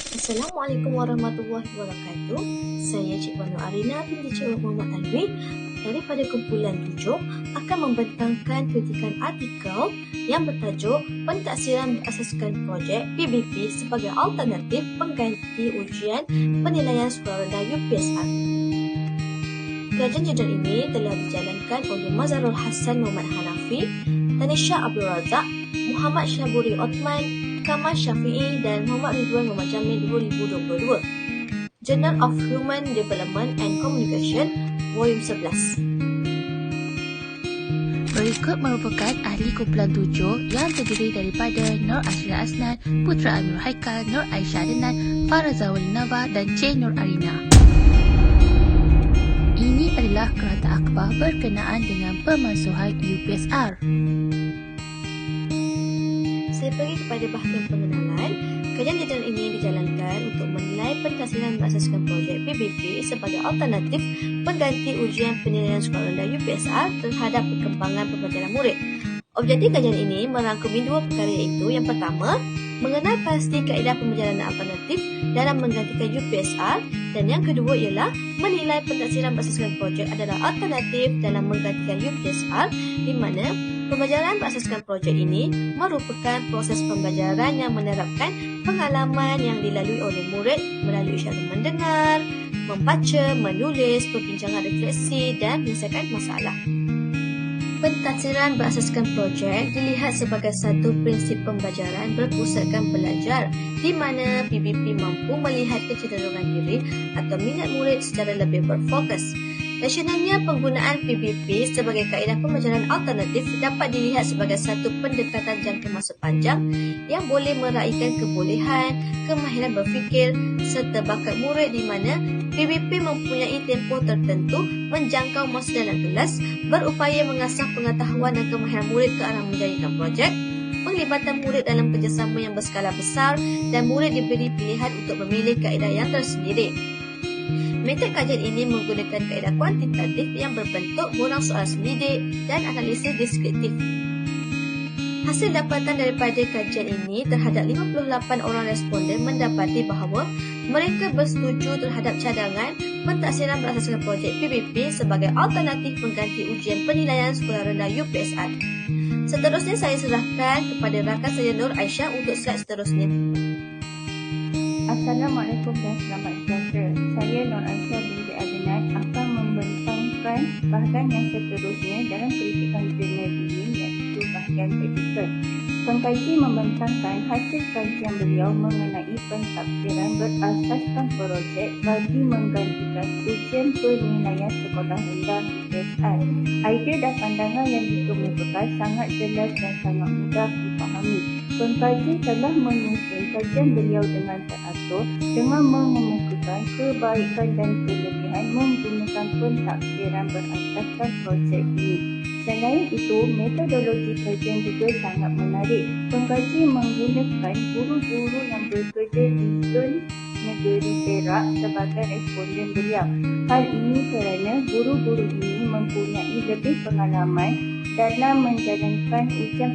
Assalamualaikum warahmatullahi wabarakatuh. Saya Cikgu Nur Arina binti Cikgu Muhammad Alwi daripada kumpulan 7 akan membentangkan kritikan artikel yang bertajuk Pentaksiran Berasaskan Projek PBP sebagai alternatif pengganti ujian penilaian sekolah rendah UPSR. Kajian jurnal ini telah dijalankan oleh Mazharul Hassan Muhammad Hanafi, Tanisha Abdul Razak, Muhammad Syaburi Othman, Kamal Syafi'i dan Muhammad Ridwan Muhammad Jamil 2022. Journal of Human Development and Communication, Volume 11. Berikut merupakan ahli kumpulan 7 yang terdiri daripada Nur Ashrina Asnan, Putra Amirul Haikal, Nur Aisyah Adenan, Faraza Walinava dan C. Nur Arina. Ini adalah kerata akhbar berkenaan dengan pemansuhan UPSR. Saya pergi kepada bahagian pengenalan. Kajian jurnal ini dijalankan untuk menilai pentaksiran berasaskan projek PBP sebagai alternatif pengganti ujian penilaian sekolah rendah UPSR terhadap perkembangan pembelajaran murid. Objektif kajian ini merangkumi dua perkara iaitu yang pertama, mengenal pasti kaedah pembelajaran alternatif dalam menggantikan UPSR dan yang kedua ialah menilai pentaksiran berasaskan projek adalah alternatif dalam menggantikan UPSR di mana pembelajaran berasaskan projek ini merupakan proses pembelajaran yang menerapkan pengalaman yang dilalui oleh murid melalui isyarat mendengar, membaca, menulis, perbincangan refleksi dan menyelesaikan masalah. Pentaksiran berasaskan projek dilihat sebagai satu prinsip pembelajaran berpusatkan belajar di mana PBP mampu melihat kecenderungan diri atau minat murid secara lebih berfokus. Rasionalnya penggunaan PBP sebagai kaedah pembelajaran alternatif dapat dilihat sebagai satu pendekatan jangka masa panjang yang boleh meraihkan kebolehan, kemahiran berfikir serta bakat murid di mana PBP mempunyai tempoh tertentu menjangkau masa dalam kelas, berupaya mengasah pengetahuan dan kemahiran murid ke arah menjadikan projek, penglibatan murid dalam kerjasama yang berskala besar dan murid diberi pilihan untuk memilih kaedah yang tersendiri. Metod kajian ini menggunakan kaedah kuantitatif yang berbentuk borang soal selidik dan analisis deskriptif. Hasil dapatan daripada kajian ini terhadap 58 orang responden mendapati bahawa mereka bersetuju terhadap cadangan pentaksiran berasaskan projek PBP sebagai alternatif pengganti ujian penilaian sekolah rendah UPSR. Seterusnya saya serahkan kepada rakan saya Nur Aisyah untuk slide seterusnya. Assalamualaikum dan selamat sejahtera. Saya Nur Aisyah binti Adenan akan membentangkan bahagian yang seterusnya dalam kritikan jurnal ini iaitu bahagian editor. Pengkaji membentangkan hasil kajian beliau mengenai pentaksiran berasaskan projek bagi menggantikan ujian penilaian sekolah rendah UPSR. Idea dan pandangan yang dikemukakan sangat jelas dan sangat mudah dipahami. Pengkaji telah menyusun kajian beliau dengan teratur dengan mengemukakan kebaikan dan kelebihan menggunakan pentaksiran berasaskan projek ini. Selain itu, metodologi kajian juga sangat menarik. Pengkaji menggunakan guru-guru yang bekerja di zon negeri Perak sebagai responden beliau. Hal ini kerana guru-guru ini mempunyai lebih pengalaman dalam menjalankan ujian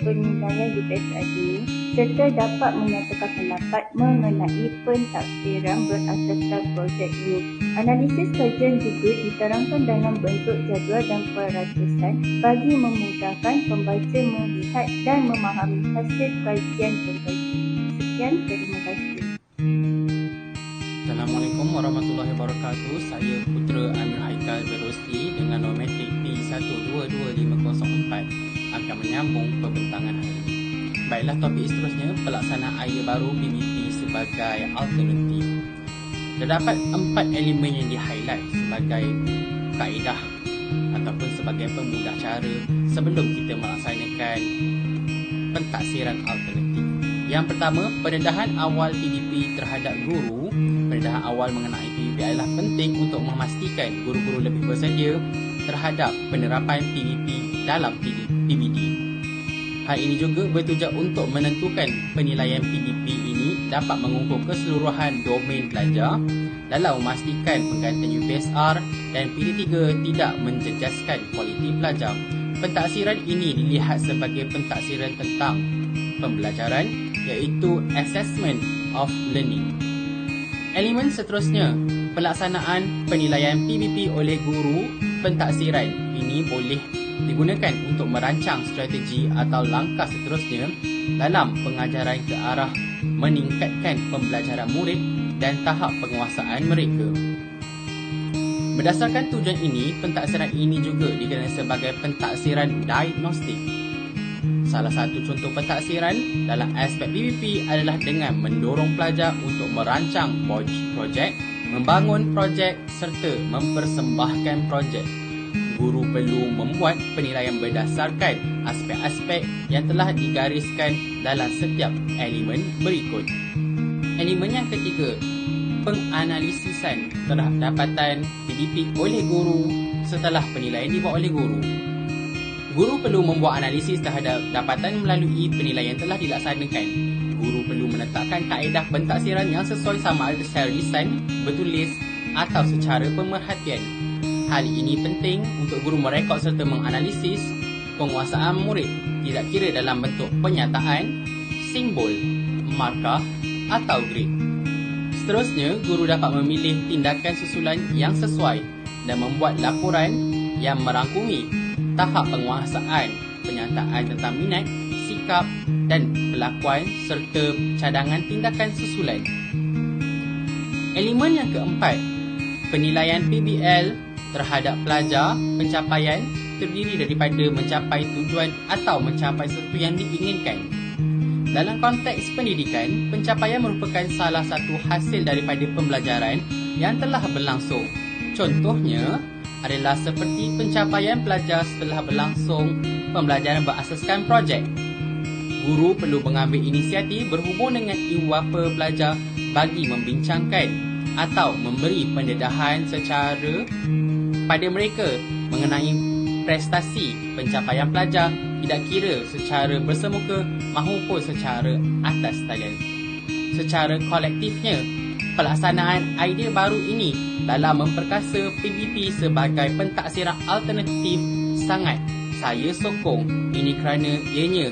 penilaian UPSR ini serta dapat menyatakan pendapat mengenai pentaksiran berasaskan projek ini. Analisis kajian juga diterangkan dalam bentuk jadual dan peratusan bagi memudahkan pembaca melihat dan memahami hasil kajian pengkaji. Sekian, terima kasih. Assalamualaikum warahmatullahi wabarakatuh. Saya Putra Amirul Haikal Berrosti dengan nombor metrik P122504 akan menyambung pembentangan hari ini. Baiklah, topik seterusnya, pelaksanaan idea baru PBP sebagai alternatif. Terdapat 4 elemen yang di-highlight sebagai kaedah ataupun sebagai pemudah cara sebelum kita melaksanakan pentaksiran alternatif. Yang pertama, pendedahan awal PBP terhadap guru. Pendedahan awal mengenai PBP adalah penting untuk memastikan guru-guru lebih bersedia terhadap penerapan PBP dalam PBD. Hal ini juga bertujuan untuk menentukan penilaian PBP ini dapat mengukur keseluruhan domain pelajar dalam memastikan penggantian UPSR dan PD3 tidak menjejaskan kualiti pelajar. Pentaksiran ini dilihat sebagai pentaksiran tentang pembelajaran iaitu Assessment of Learning. Elemen seterusnya, pelaksanaan penilaian PBP oleh guru pentaksiran. Ini boleh digunakan untuk merancang strategi atau langkah seterusnya dalam pengajaran ke arah meningkatkan pembelajaran murid dan tahap penguasaan mereka. Berdasarkan tujuan ini, pentaksiran ini juga dikenal sebagai pentaksiran diagnostik. Salah satu contoh pentaksiran dalam aspek PBP adalah dengan mendorong pelajar untuk merancang projek, membangun projek serta mempersembahkan projek. Guru perlu membuat penilaian berdasarkan aspek-aspek yang telah digariskan dalam setiap elemen berikut. Elemen yang ketiga, penganalisisan terhadap dapatan PBP oleh guru setelah penilaian dibuat oleh guru. Guru perlu membuat analisis terhadap dapatan melalui penilaian telah dilaksanakan. Guru perlu menetapkan kaedah pentaksiran yang sesuai sama ada secara lisan, bertulis atau secara pemerhatian. Hal ini penting untuk guru merekod serta menganalisis penguasaan murid, tidak kira dalam bentuk pernyataan, simbol, markah atau grade. Seterusnya, guru dapat memilih tindakan susulan yang sesuai dan membuat laporan yang merangkumi tahap penguasaan, penyertaan tentang minat, sikap dan perlakuan serta cadangan tindakan susulan. Elemen yang keempat, penilaian PBL terhadap pelajar pencapaian terdiri daripada mencapai tujuan atau mencapai sesuatu yang diinginkan. Dalam konteks pendidikan, pencapaian merupakan salah satu hasil daripada pembelajaran yang telah berlangsung. Contohnya adalah seperti pencapaian pelajar setelah berlangsung pembelajaran berasaskan projek. Guru perlu mengambil inisiatif berhubung dengan ibu bapa pelajar bagi membincangkan atau memberi pendedahan secara pada mereka mengenai prestasi pencapaian pelajar, tidak kira secara bersemuka maupun secara atas talian. Secara kolektifnya, pelaksanaan idea baru ini dalam memperkasa PBP sebagai pentaksiran alternatif sangat saya sokong. Ini kerana ianya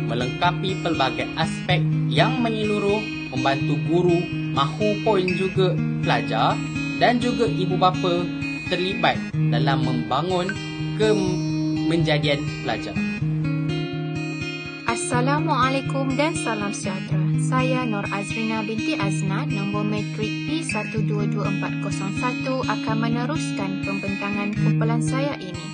melengkapi pelbagai aspek yang menyeluruh, membantu guru maupun juga pelajar dan juga ibu bapa terlibat dalam membangun kemenjadian pelajar. Assalamualaikum dan salam sejahtera. Saya Nur Azrina binti Aznat, nombor matrik P122401 akan meneruskan pembentangan kumpulan saya ini.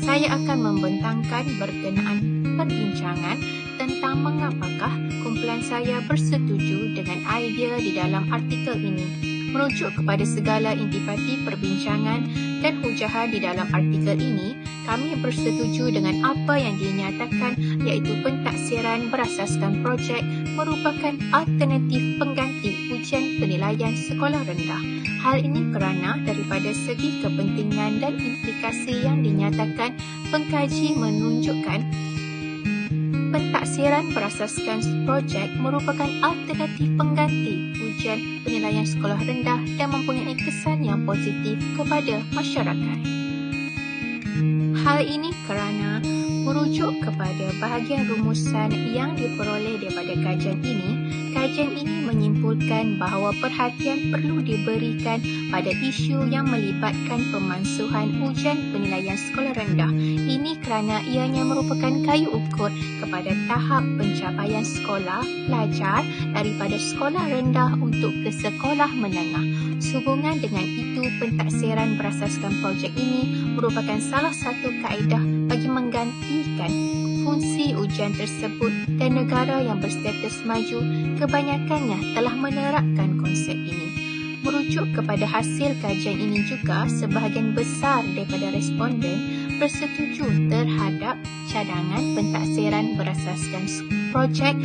Saya akan membentangkan berkenaan perbincangan tentang mengapakah kumpulan saya bersetuju dengan idea di dalam artikel ini. Merujuk kepada segala intipati perbincangan dan hujahan di dalam artikel ini, kami bersetuju dengan apa yang dinyatakan iaitu pentaksiran berasaskan projek merupakan alternatif pengganti ujian penilaian sekolah rendah. Hal ini kerana daripada segi kepentingan dan implikasi yang dinyatakan, pengkaji menunjukkan pentaksiran berasaskan projek merupakan alternatif pengganti ujian penilaian sekolah rendah dan mempunyai kesan yang positif kepada masyarakat. Hal ini kerana merujuk kepada bahagian rumusan yang diperoleh daripada kajian ini menyimpulkan bahawa perhatian perlu diberikan pada isu yang melibatkan pemansuhan ujian penilaian sekolah rendah. Ini kerana ianya merupakan kayu ukur kepada tahap pencapaian sekolah pelajar daripada sekolah rendah untuk ke sekolah menengah. Sehubungan dengan itu, pentaksiran berasaskan projek ini merupakan salah satu kaedah bagi menggantikan fungsi ujian tersebut dan negara yang berstatus maju kebanyakannya telah menerapkan konsep ini. Merujuk kepada hasil kajian ini juga, sebahagian besar daripada responden bersetuju terhadap cadangan pentaksiran berasaskan projek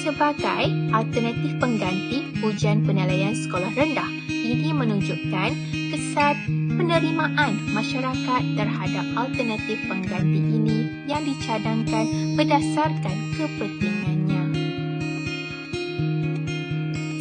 sebagai alternatif pengganti ujian penilaian sekolah rendah. Ini menunjukkan kesan penerimaan masyarakat terhadap alternatif pengganti ini yang dicadangkan berdasarkan kepentingannya.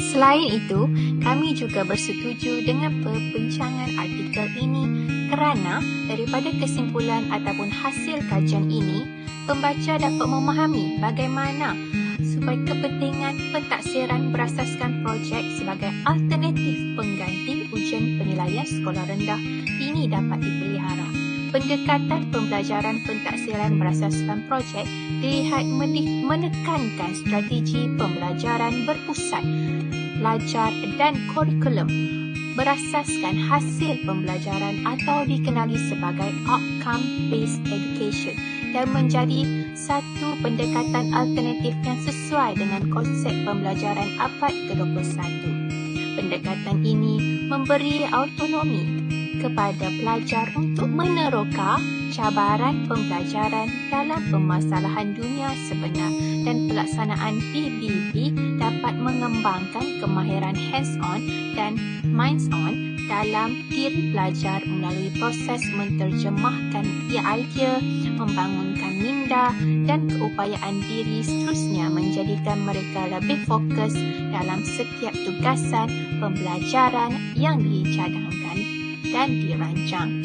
Selain itu, kami juga bersetuju dengan perbincangan artikel ini kerana daripada kesimpulan ataupun hasil kajian ini, pembaca dapat memahami bagaimana supaya kepentingan pentaksiran berasaskan projek sebagai alternatif pengganti ujian penilaian sekolah rendah ini dapat dipelihara. Pendekatan pembelajaran pentaksiran berasaskan projek dilihat menekankan strategi pembelajaran berpusat, pelajar dan kurikulum berasaskan hasil pembelajaran atau dikenali sebagai outcome-based education dan menjadi satu pendekatan alternatif yang sesuai dengan konsep pembelajaran abad ke-21. Pendekatan ini memberi autonomi kepada pelajar untuk meneroka cabaran pembelajaran dalam permasalahan dunia sebenar dan pelaksanaan PBB dapat mengembangkan kemahiran hands-on dan minds-on dalam diri pelajar melalui proses menterjemahkan idea, membangunkan minda dan keupayaan diri seterusnya menjadikan mereka lebih fokus dalam setiap tugasan pembelajaran yang dicadangkan dan dirancang.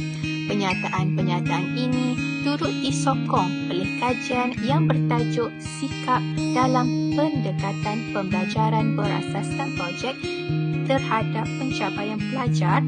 Penyataan-penyataan ini turut disokong oleh kajian yang bertajuk Sikap dalam Pendekatan Pembelajaran Berasaskan Projek terhadap Pencapaian Pelajar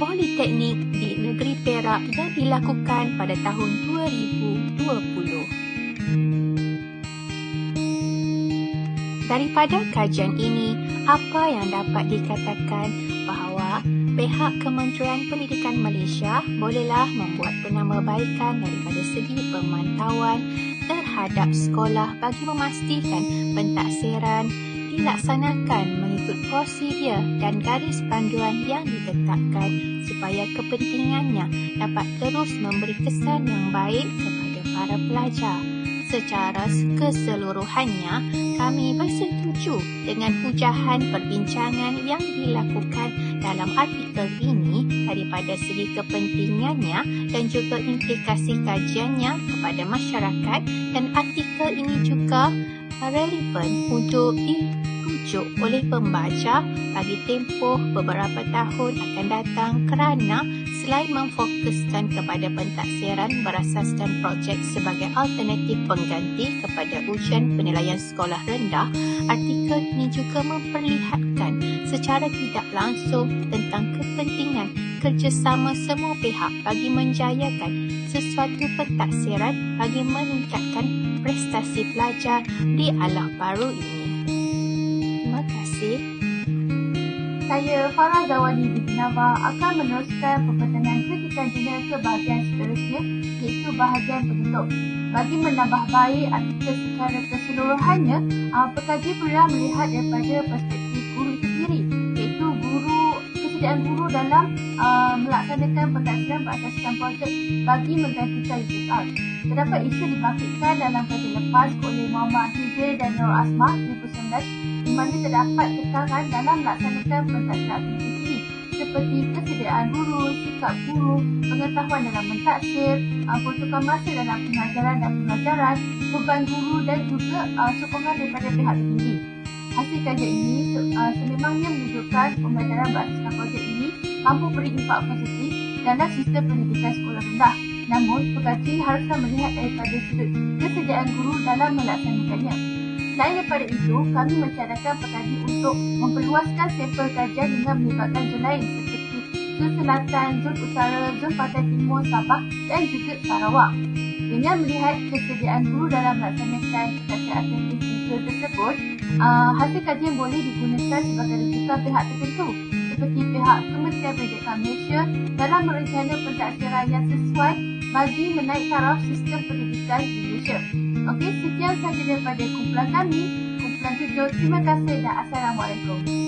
Politeknik di Negeri Perak yang dilakukan pada tahun 2020. Daripada kajian ini, apa yang dapat dikatakan bahawa pihak Kementerian Pendidikan Malaysia bolehlah membuat penambahbaikan daripada segi pemantauan terhadap sekolah bagi memastikan pentaksiran dilaksanakan mengikut prosedur dan garis panduan yang ditetapkan supaya kepentingannya dapat terus memberi kesan yang baik kepada para pelajar. Secara keseluruhannya, kami bersetuju dengan hujahan perbincangan yang dilakukan dalam artikel ini daripada segi kepentingannya dan juga implikasi kajiannya kepada masyarakat, dan artikel ini juga relevan untuk dirujuk oleh pembaca bagi tempoh beberapa tahun akan datang kerana selain memfokuskan kepada pentaksiran berasaskan projek sebagai alternatif pengganti kepada ujian penilaian sekolah rendah, artikel ini juga memperlihatkan secara tidak langsung tentang kepentingan kerjasama semua pihak bagi menjayakan sesuatu pentaksiran bagi meningkatkan prestasi pelajar di alah baru ini. Terima kasih. Saya Farah Zawadi binti Nava akan meneruskan pembentangan kritikan jurnal ke bahagian seterusnya, iaitu bahagian penutup. Bagi menambah baik artikel secara keseluruhannya, pekaji perlu melihat daripada perspektif guru itu sendiri, iaitu kesediaan guru dalam melaksanakan pentaksiran berasaskan projek bagi menggantikan UPSR. Terdapat isu dibangkitkan dalam kajian lepas oleh Muhammad Hidayah dan Nur Asmah 2019 di mana terdapat tekangan dalam melaksanakan pentaksiran ini seperti kesediaan guru, sikap guru, pengetahuan dalam mentaksir, pertukaran masa dalam pengajaran dan pembelajaran, beban guru dan juga sokongan daripada pihak tertinggi. Hasil kajian ini sememangnya menunjukkan pembelajaran berasaskan projek ini mampu beri impak positif dalam sistem pendidikan sekolah rendah. Namun, pekaji haruslah melihat daripada sudut kesediaan guru dalam melaksanakannya. Selain daripada itu, kami mencadangkan pekaji untuk memperluaskan sampel kajian dengan melibatkan zon lain seperti zon selatan, zon utara, zon pantai timur, Sabah dan juga Sarawak. Dengan melihat kesediaan guru dalam melaksanakan pentaksiran alternatif zon tersebut, hasil kajian boleh digunakan sebagai rujukan pihak tertentu seperti pihak Kementerian Pendidikan Malaysia dalam merencana pentaksiran yang sesuai bagi menaik taraf sistem pendidikan di Malaysia. Okey, sekian sahaja daripada kumpulan kami, kumpulan 7. Terima kasih dan Assalamualaikum.